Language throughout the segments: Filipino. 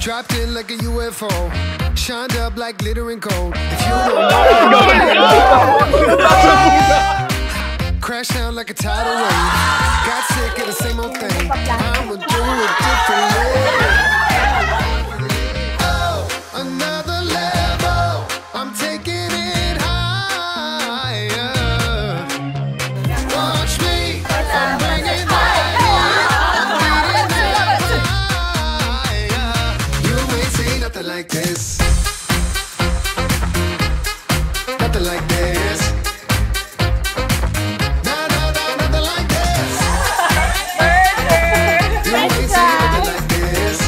Dropped in like a UFO, shined up like glittering gold. If you don't know, crashed down like a tidal wave. Got sick of the same old thing. I'ma do it differently. Oh, another level. I'm taking it higher. Watch me, I'm bringing that heat. I'm leading it higher. You ain't seen nothing like this. Nothing like this. No, no, no, nothing like this. You ain't seen nothing like this.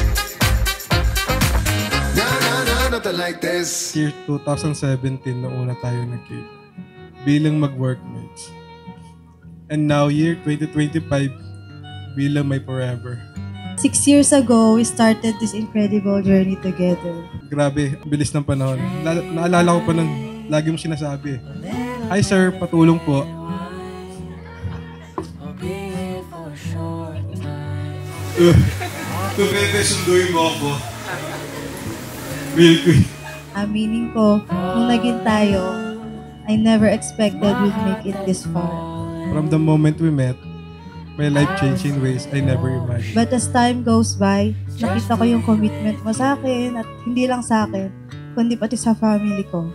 No, no, no, nothing like this. Year 2017 na una tayo nag-keep bilang mag-workmates. And now, year 2025, bilang may forever. 6 years ago, we started this incredible journey together. Grabe, ang bilis ng panahon. Naalala ko pa nung lagi mo sinasabi. Hi sir, patulong po. Bebe, sunduin mo ako. Real quick. Aminin ko, nung naging tayo, I never expected we'd make it this far. From the moment we met, may life-changing ways I never imagined. But as time goes by, nakita ko yung commitment mo sa akin at hindi lang sa akin, kundi pati sa family ko.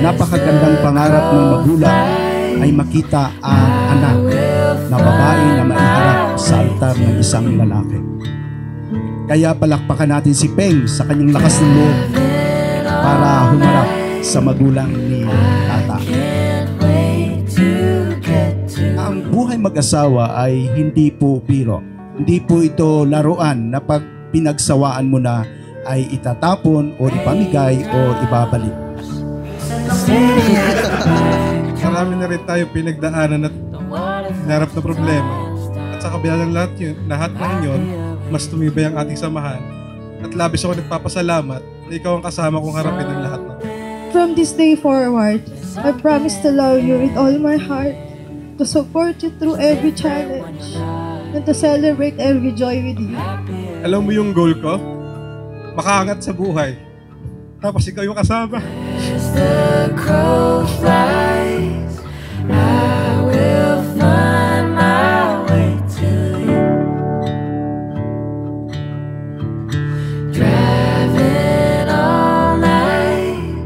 Napakagandang pangarap ng magulang ay makita ang anak na babae na maiharap sa altar ng isang lalaki. Kaya palakpakan natin si Peng sa kanyang lakas ng loob para humarap sa magulang ni Tata. Ang buhay mag-asawa ay hindi po biro. Hindi po ito laruan na pag pinagsawaan mo na ay itatapon o ipamigay o ibabalik. Marami na rin tayo pinagdaanan at hinarap na problema. At sa kabila ng lahat ng yun, mas tumibay ang ating samahan. At labis ako nagpapasalamat na ikaw ang kasama kong harapin ng lahat ng. From this day forward, I promise to love you with all my heart, to support you through every challenge, and to celebrate every joy with you. Alam mo yung goal ko? Makaangat sa buhay. Tapos ikaw yung kasama. As the crow flies, I will find my way to you. Driving all night,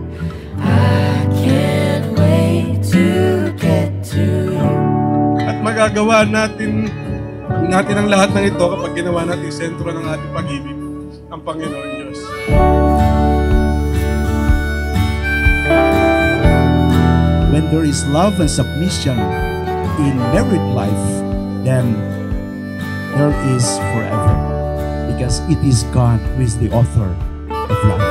I can't wait to get to you. At magagawa natin ang lahat ng ito kapag ginawa natin sentro ng ating pag-ibig, ang Panginoon Diyos. When there is love and submission in married life, then there is forever. Because it is God who is the author of life.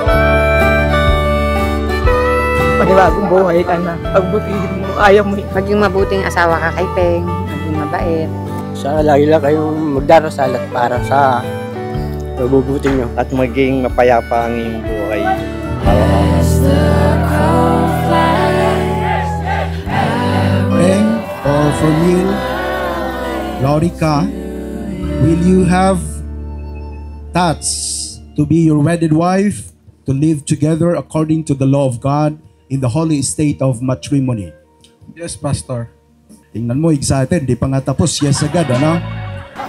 Panibagong buhay ka na. Pagbutihin mo, ayaw mo. Maging mabuting asawa ka kay Peng, maging mabait. Sana lagi lang kayong magdarasal at para sa mabubuti nyo at maging mapayapa ang iyong buhay. Peng or Fermil, Lorica, will you have Tats to be your wedded wife, to live together according to the law of God in the holy state of matrimony? Yes, Pastor. Tingnan mo, excited. Di pa nga tapos. Yes agad, ano?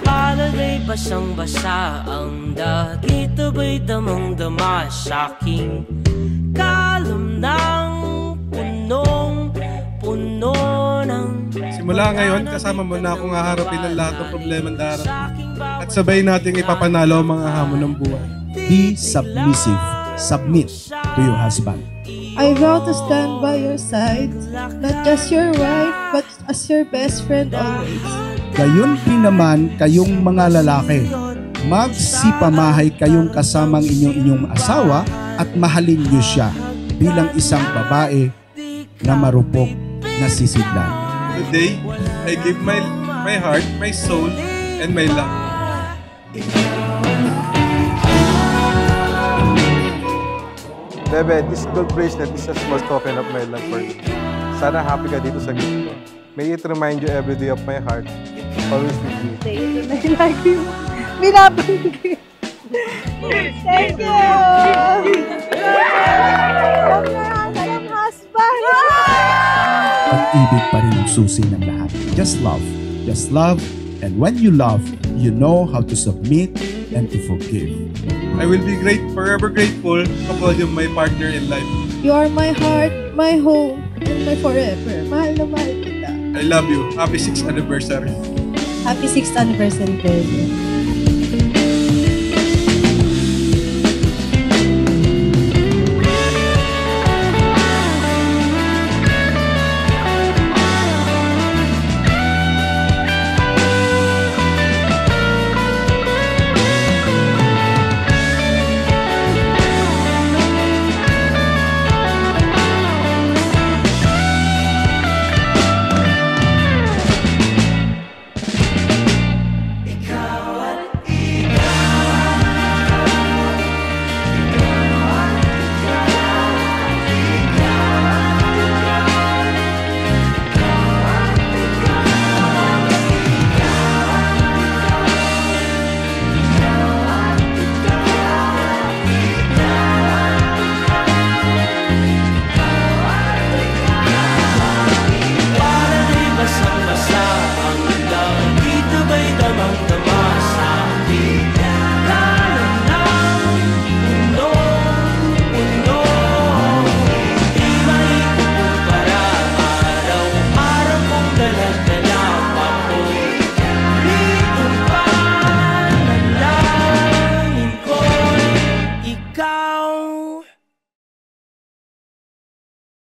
Alalay basang-basa ang dagit, abay damang-dama sa'king kalam ng punong-puno ng... Simula ngayon, kasama mo na akong haharapin ang lahat ng problema ng darating. At sabay nating ipapanalo ang mga hamon ng buhay. Be submissive. Submit to your husband. I vow to stand by your side, not just your wife, but as your best friend always. Gayon din naman kayong mga lalaki. Magsipamahay kayong kasamang inyong asawa at mahalin niyo siya bilang isang babae na marupok na sisidlan. Today, I give my heart, my soul, and my love. Bebe, this gold bracelet is a small token of my love for you. Sana happy ka dito sa gift ko. May it remind you every day of my heart, always with you. Lagi mo. Binabanggit. Thank you! Ang husband! Pag-ibig pa rin ang susi ng lahat. Just love. Just love. And when you love, you know how to submit and to forgive. I will be forever grateful kapag yung my partner in life. You are my heart, my home, and my forever. Mahal na mahal kita. I love you. Happy 6th anniversary. Happy 6th anniversary, baby.